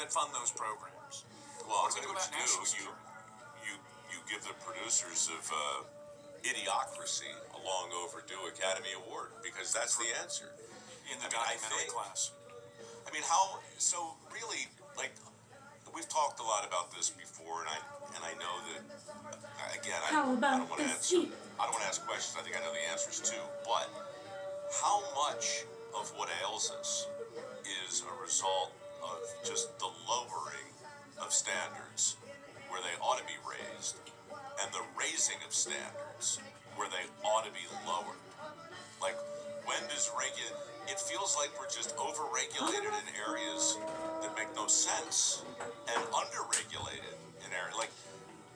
that fund those programs. Well, I'll tell you what you do. You give the producers of Idiocracy a long overdue Academy Award, because that's the answer. In the documentary class. I mean, so really, like, we've talked a lot about this before, and I know that, again, I don't want to ask questions. I think I know the answers too. But how much of what ails us is a result of just the lowering of standards where they ought to be raised, and the raising of standards where they ought to be lowered? Like, when does it feels like we're just over-regulated in areas that make no sense, and under-regulated in areas, like,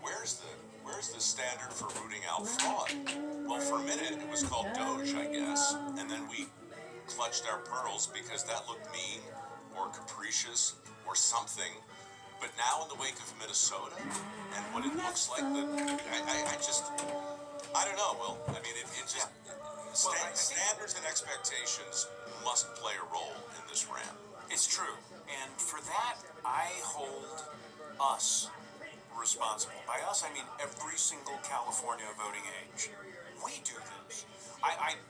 where's the standard for rooting out fraud? Well, for a minute, it was called Doge, I guess, and then we clutched our pearls because that looked mean or capricious or something. But now, in the wake of Minnesota and what it looks like, I don't know, Will. I mean, standards and expectations must play a role in this ramp. It's true. And for that, I hold us responsible. By us, I mean every single California voting age. We do this. I'm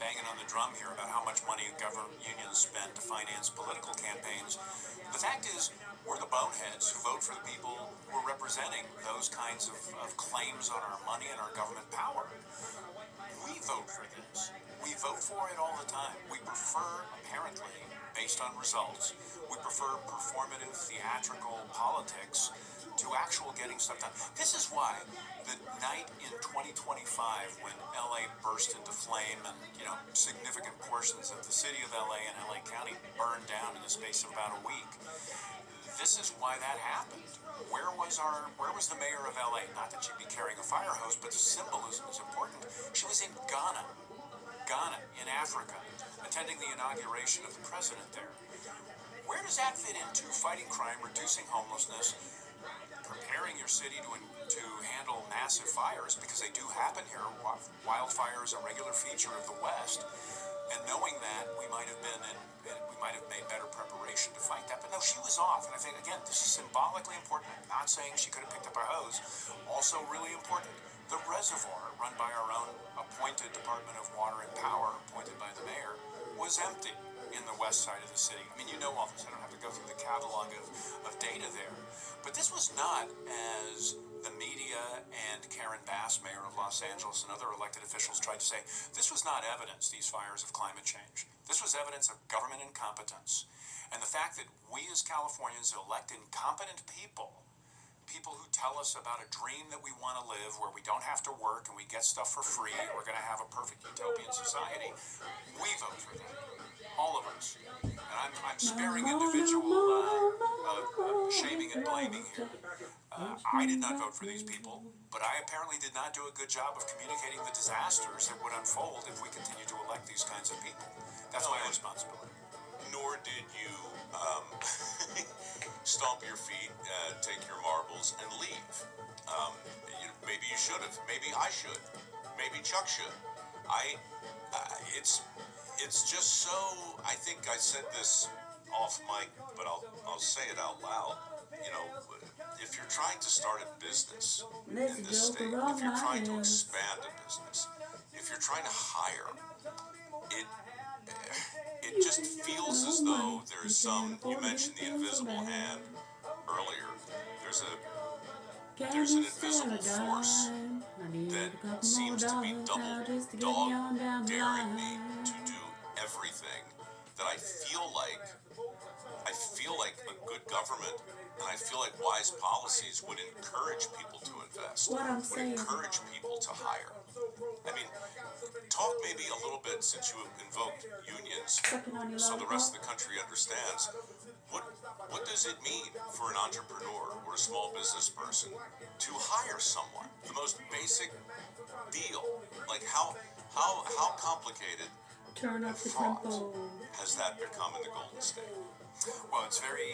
banging on the drum here about how much money government unions spend to finance political campaigns. The fact is, we're the boneheads who vote for the people who are representing those kinds of claims on our money and our government power. We vote for this. We vote for it all the time. We prefer, apparently, based on results, we prefer performative, theatrical politics to actual getting stuff done. This is why the night in 2025 when LA burst into flame and, significant portions of the city of LA and LA County burned down in the space of about a week, this is why that happened. Where was the mayor of LA? Not that she'd be carrying a fire hose, but the symbolism is important. She was in Ghana, in Africa, attending the inauguration of the president there. Where does that fit into fighting crime, reducing homelessness, preparing your city to handle massive fires, because they do happen here? Wildfire is a regular feature of the West, and knowing that, we might have made better preparation to fight that. But no, she was off, and I think, again, this is symbolically important. I'm not saying she could have picked up a hose. Also really important, the reservoir, run by our own appointed Department of Water and Power, appointed by the mayor, was empty in the west side of the city. I mean, you know all this. I don't have to go through the catalog of data there. But this was not, as the media and Karen Bass, mayor of Los Angeles, and other elected officials tried to say, this was not evidence, these fires, of climate change. This was evidence of government incompetence. And the fact that we as Californians elect incompetent people who tell us about a dream that we want to live, where we don't have to work and we get stuff for free, and we're going to have a perfect utopian society, we vote for them. All of us. And I'm sparing individual shaming and blaming here. I did not vote for these people, but I apparently did not do a good job of communicating the disasters that would unfold if we continue to elect these kinds of people. That's my responsibility. Nor did you stomp your feet, take your marbles, and leave. Maybe you should have. Maybe I should. Maybe Chuck should. It's just so. I think I said this off mic, but I'll say it out loud. If you're trying to start a business in this state, if you're trying to expand a business, if you're trying to hire, it just feels as though there's some. You mentioned the invisible hand earlier. There's an invisible force that seems to be dog daring me to do everything that I feel like a good government, and I feel like wise policies would encourage people to invest, would encourage people to hire. I mean, talk maybe a little bit, since you invoked unions, so the rest of the country understands. What does it mean for an entrepreneur or a small business person to hire someone? The most basic deal. Like, how complicated Turn up the fraud tempo. has that become in the Golden State? Well, it's very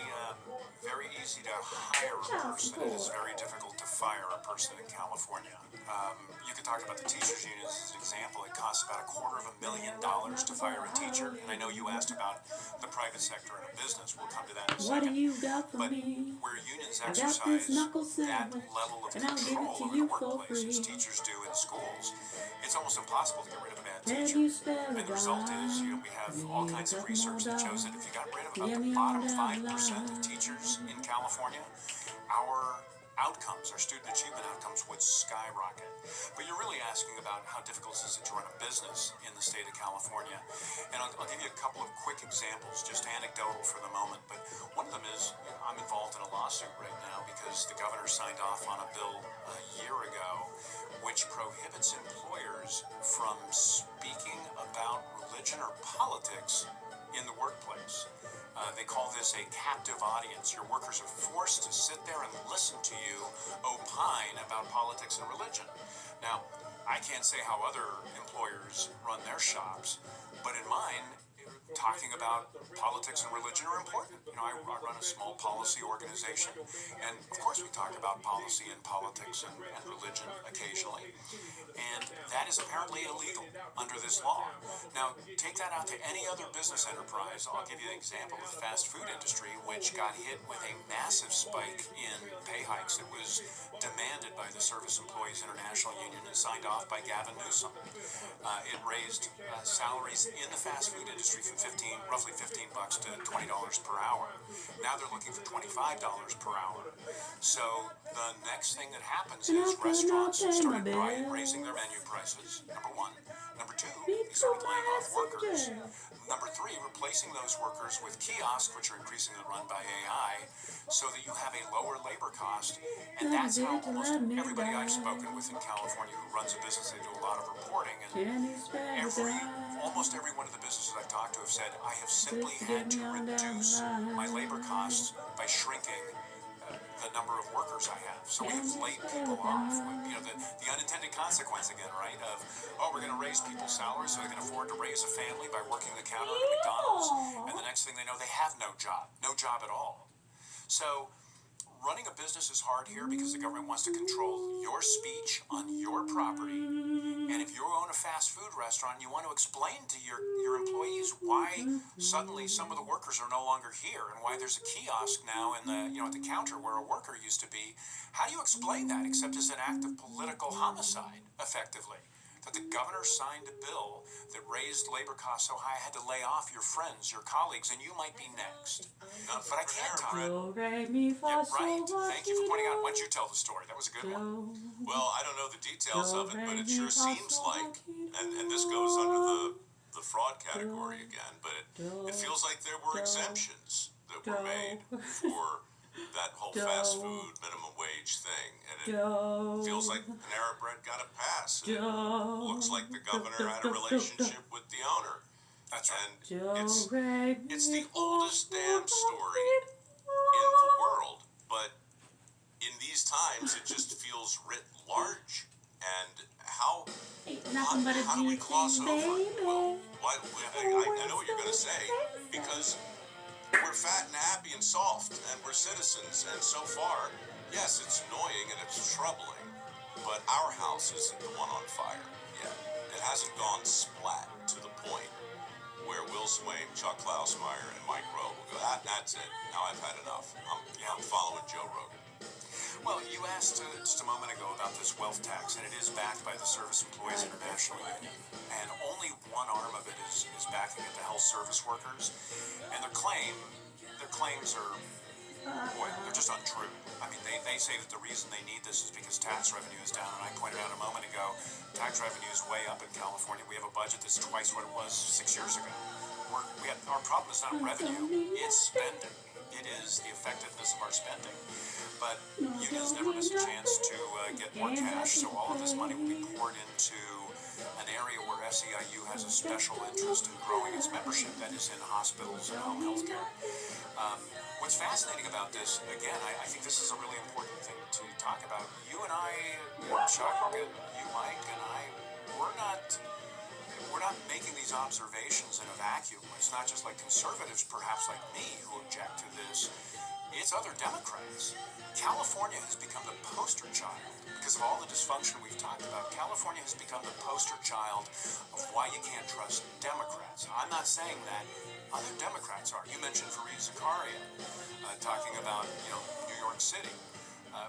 easy to hire a person. It is very difficult to fire a person in California. You could talk about the teachers' unions as an example. It costs about $250,000 to fire a teacher. And I know you asked about the private sector and a business. We'll come to that in a second. What do you got for but me? where unions I got this exercise knuckle that sandwich, level of and I'll give control it to over you the for workplace as free. teachers do in schools, it's almost impossible to get rid of a bad Can teacher. you spell And it the result is, out? we have all kinds of research that shows that if you got rid of about Give the me bottom all that 5% of line. teachers in California, our outcomes, our student achievement outcomes would skyrocket. But you're really asking about how difficult is it to run a business in the state of California. And I'll give you a couple of quick examples, just anecdotal for the moment. But one of them is, I'm involved in a lawsuit right now because the governor signed off on a bill a year ago which prohibits employers from speaking about religion or politics in the workplace. They call this a captive audience. Your workers are forced to sit there and listen to you opine about politics and religion. Now, I can't say how other employers run their shops, but in mine, talking about politics and religion are important. I run a small policy organization, and of course we talk about policy and politics and religion occasionally. And that is apparently illegal under this law. Now, take that out to any other business enterprise. I'll give you an example of the fast food industry, which got hit with a massive spike in pay hikes. It was demanded by the Service Employees International Union and signed off by Gavin Newsom. It raised salaries in the fast food industry from roughly $15 to $20 per hour. Now they're looking for $25 per hour. So the next thing that happens is restaurants started raising their menu prices, number one. Number two, they started laying off workers. Number three, replacing those workers with kiosks, which are increasingly run by AI, so that you have a lower labor cost. And that's how almost everybody I've spoken with in California who runs a business, they do a lot of reporting, and almost every one of the businesses I've talked to have said, I have simply had to reduce my labor costs by shrinking the number of workers I have. So we have laid people off. The unintended consequence again, right? Of, we're going to raise people's salaries so they can afford to raise a family by working the counter at McDonald's. And the next thing they know, they have no job at all. So running a business is hard here because the government wants to control your speech on your property. And if you own a fast food restaurant, you want to explain to your employees why suddenly some of the workers are no longer here and why there's a kiosk now in the at the counter where a worker used to be. How do you explain that except as an act of political homicide, effectively? That the governor signed a bill that raised labor costs so high I had to lay off your friends, your colleagues, and you might be next. But I can't talk. Right. Thank you for pointing out. Why don't you tell the story? That was a good one. Well, I don't know the details of it, but it sure seems like, and this goes under the fraud category again, but it feels like there were exemptions that were made for that whole fast food minimum wage thing, and it feels like Panera Bread got a pass, and it looks like the governor had a relationship with the owner. That's right. And it's the oldest damn story in the world, but in these times it just feels writ large. And how do we cross over? Well, I know what you're going to say, because we're fat and happy and soft, and we're citizens, and so far, yes, it's annoying and it's troubling, but our house isn't the one on fire yet. It hasn't gone splat to the point where Will Swaim, Chuck Klausmeyer, and Mike Rowe will go, that's it, now I've had enough. I'm following Joe Rogan. Well, you asked just a moment ago about this wealth tax, and it is backed by the Service Employees International Union. And only one arm of it is backing it, the health service workers. And their claims are, they're just untrue. I mean, they say that the reason they need this is because tax revenue is down. And I pointed out a moment ago, tax revenue is way up in California. We have a budget that's twice what it was 6 years ago. Our problem is not revenue, it's spending. It is the effectiveness of our spending. But unions never miss a chance to get more cash, so all of this money will be poured into an area where SEIU has a special interest in growing its membership, that is in hospitals and home health care. What's fascinating about this, again, I think this is a really important thing to talk about. You and I, Chuck, and you, Mike, and I, we're we're not making these observations in a vacuum. It's not just like conservatives, perhaps like me, who object to this. It's other Democrats. California has become the poster child, because of all the dysfunction we've talked about. California has become the poster child of why you can't trust Democrats. I'm not saying that. Other Democrats are. You mentioned Fareed Zakaria talking about, New York City.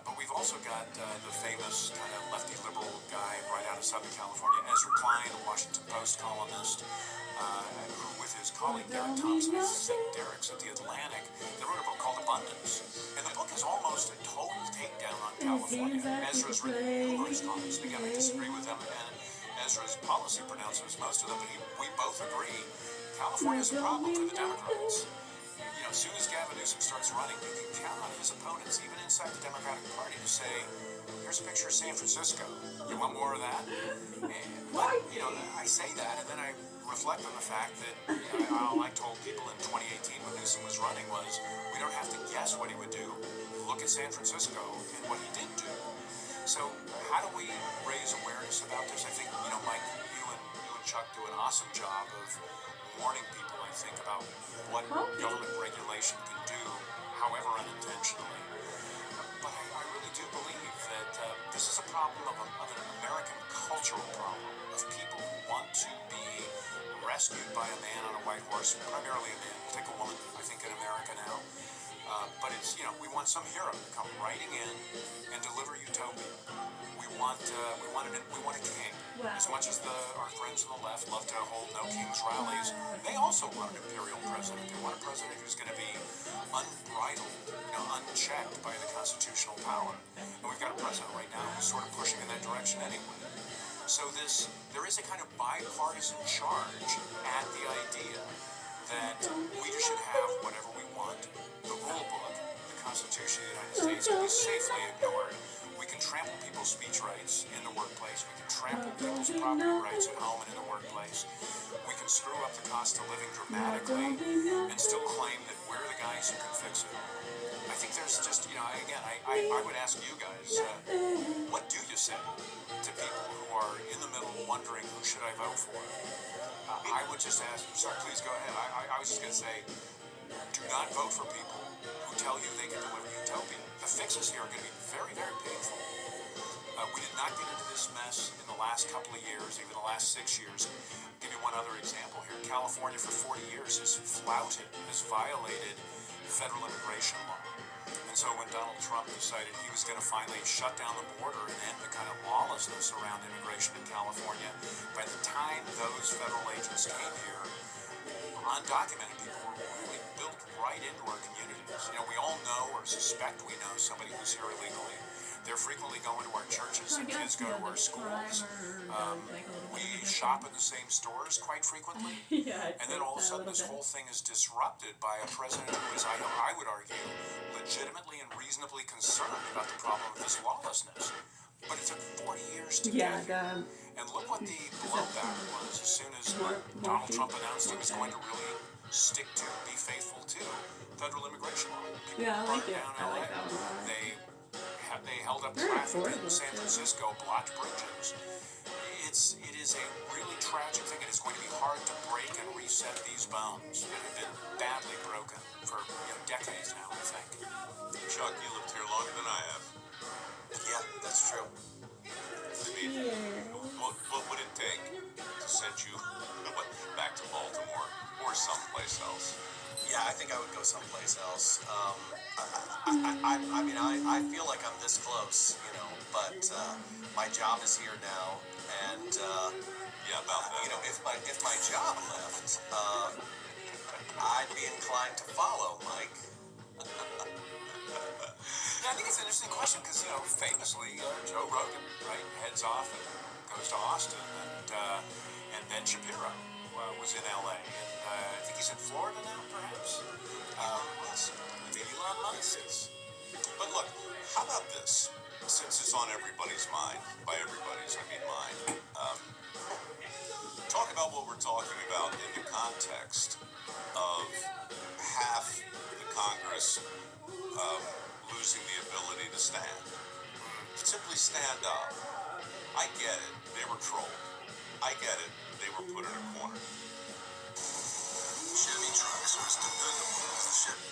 But we've also got the famous kind of lefty liberal guy right out of Southern California, Ezra Klein, a Washington Post columnist, who with his colleague Derek Thompson, I think Derek's at The Atlantic, they wrote a book called Abundance. And the book is almost a total takedown on California. Ezra's written numerous columns. Again, I disagree with them, and Ezra's policy pronouncements, most of them, we both agree, California's a problem for the Democrats. As soon as Gavin Newsom starts running, you can count on his opponents, even inside the Democratic Party, to say, here's a picture of San Francisco. You want more of that? I say that, and then I reflect on the fact that all I told people in 2018 when Newsom was running was, we don't have to guess what he would do. Look at San Francisco and what he did do. So how do we raise awareness about this? I think, Mike, you and Chuck do an awesome job of warning people, I think, about what government regulation can do, however unintentionally. But I really do believe that this is a problem of an American cultural problem, of people who want to be rescued by a man on a white horse, primarily a man. We'll take a woman, I think, in America now. But it's, we want some hero to come riding in and deliver utopia. We want a king. Wow. As much as our friends on the left love to hold no kings rallies, they also want an imperial president. They want a president who's going to be unbridled, unchecked by the constitutional power. And we've got a president right now who's sort of pushing in that direction anyway. So there is a kind of bipartisan charge at the idea that we should have whatever we want. The rule book, the Constitution of the United States, can be safely ignored. We can trample people's speech rights in the workplace. We can trample people's property rights at home and in the workplace. We can screw up the cost of living dramatically and still claim that we're the guys who can fix it. I think there's just, I would ask you guys, what do you say to people who are in the middle wondering who should I vote for? I would just ask, sorry, please go ahead. I was just going to say, do not vote for people who tell you they can deliver utopia. The fixes here are going to be very, very painful. We did not get into this mess in the last couple of years, even the last 6 years. I'll give you one other example here. California for 40 years has violated federal immigration law. And so when Donald Trump decided he was going to finally shut down the border and end the kind of lawlessness around immigration in California, by the time those federal agents came here, undocumented people were really built right into our communities. We all know or suspect we know somebody who's here illegally. They're frequently going to our churches, and kids go to our schools. We shop in the same stores quite frequently. And then all of a sudden this whole thing is disrupted by a president who is, I would argue, legitimately and reasonably concerned about the problem of this lawlessness. But it took 40 years to get here. And look what the blowback was as soon as Donald Trump announced he was going to really stick to, be faithful to federal immigration law. People burned down LA. They held up traffic in San Francisco, blocked bridges. It is a really tragic thing. It is going to be hard to break and reset these bones that have been badly broken for decades now, I think. Chuck, you lived here longer than I have. Yeah, that's true. What would it take to send you back to Baltimore or someplace else? Yeah, I think I would go someplace else. I feel like I'm this close, but my job is here now, and about that. If my job left, I'd be inclined to follow, Mike. I think it's an interesting question because, famously, Joe Rogan, right, heads off and goes to Austin, and Ben Shapiro was in L.A., and I think he's in Florida now, perhaps. Elon Musk is. But look, how about this? Since it's on everybody's mind, by everybody's I mean mine, talk about what we're talking about in the context of half the Congress losing the ability to stand. Simply stand up. I get it. They were trolled. I get it. they were put in a corner. Chevy trucks are as dependable as the Chevy.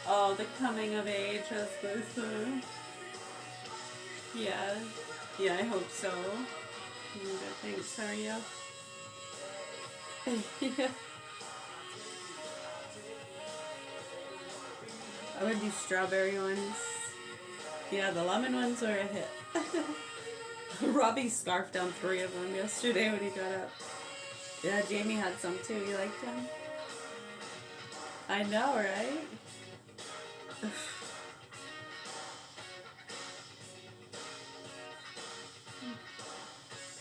Oh, the coming of age, as they say. Yeah. Yeah, I hope so. Good, thanks. How are you? Yeah. I would do strawberry ones. Yeah, the lemon ones are a hit. Robbie scarfed down 3 of them yesterday when he got up. Yeah, Jamie had some too. You liked them? I know, right?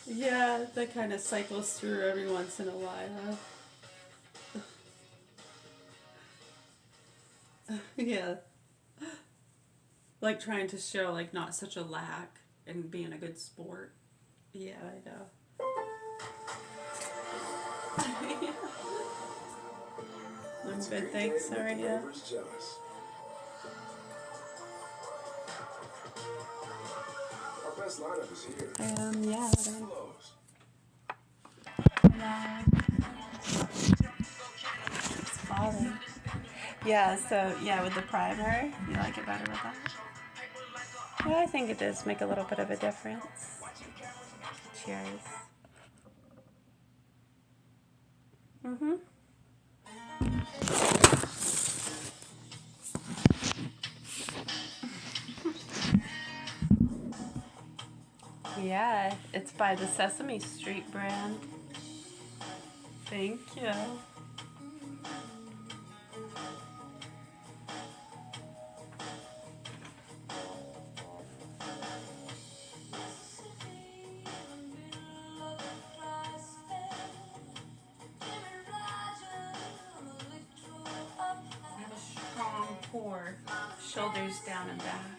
Yeah, that kind of cycles through every once in a while. Yeah. Like trying to show like not such a lack and being a good sport. Yeah, I know. I'm good, thanks. How are you? Our best lineup is here. Yeah. Yeah. It's falling. Yeah, so yeah, with the primer, you like it better with that? Yeah, I think it does make a little bit of a difference. Cheers. Mm-hmm. Yeah, it's by the Sesame Street brand. Thank you. I have a strong pour, shoulders down and back.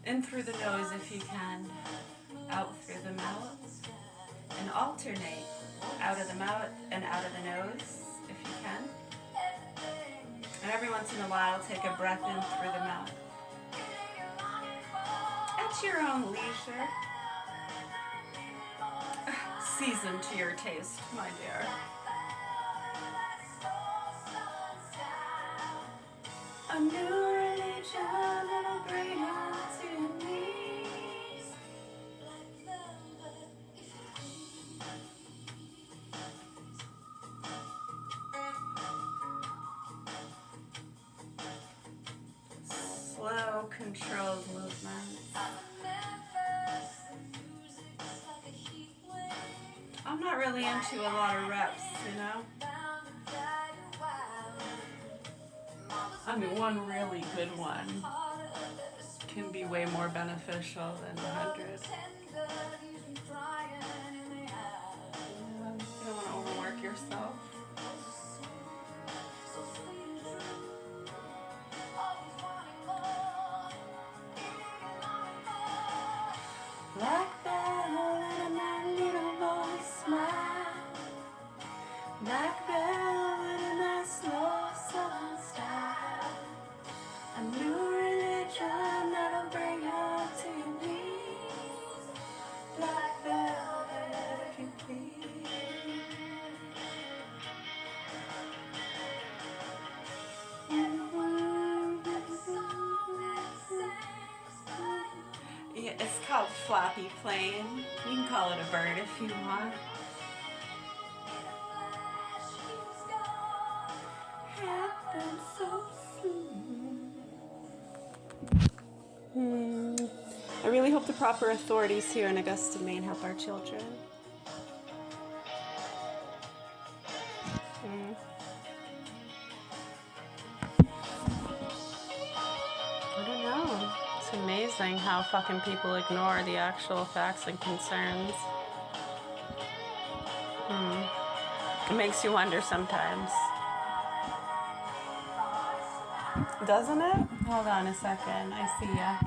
In through the nose if you can, out through the mouth, and alternate out of the mouth and out of the nose if you can. And every once in a while, take a breath in through the mouth. At your own leisure. Season to your taste, my dear. A new religion that'll bring you to your knees. Slow, controlled movements. I'm not really into a lot of reps, you know? I mean, one really good one can be way more beneficial than 100. You don't want to overwork yourself. Black velvet and that little boy smile. Black velvet and that slow southern style. A new religion that'll bring you to your knees. Black velvet, if you please. little floppy plane. You can call it a bird if you want. Happened so soon. I really hope the proper authorities here in Augusta, Maine help our children. I don't know. It's amazing how fucking people ignore the actual facts and concerns. It makes you wonder sometimes. Doesn't it? Hold on a second. I see ya.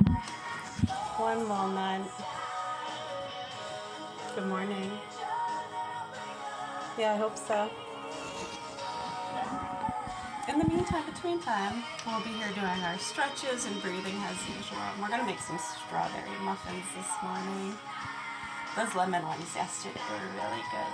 One moment. Good morning. Yeah, I hope so. In the meantime, between time, we'll be here doing our stretches and breathing as usual. And we're going to make some strawberry muffins this morning. Those lemon ones yesterday were really good.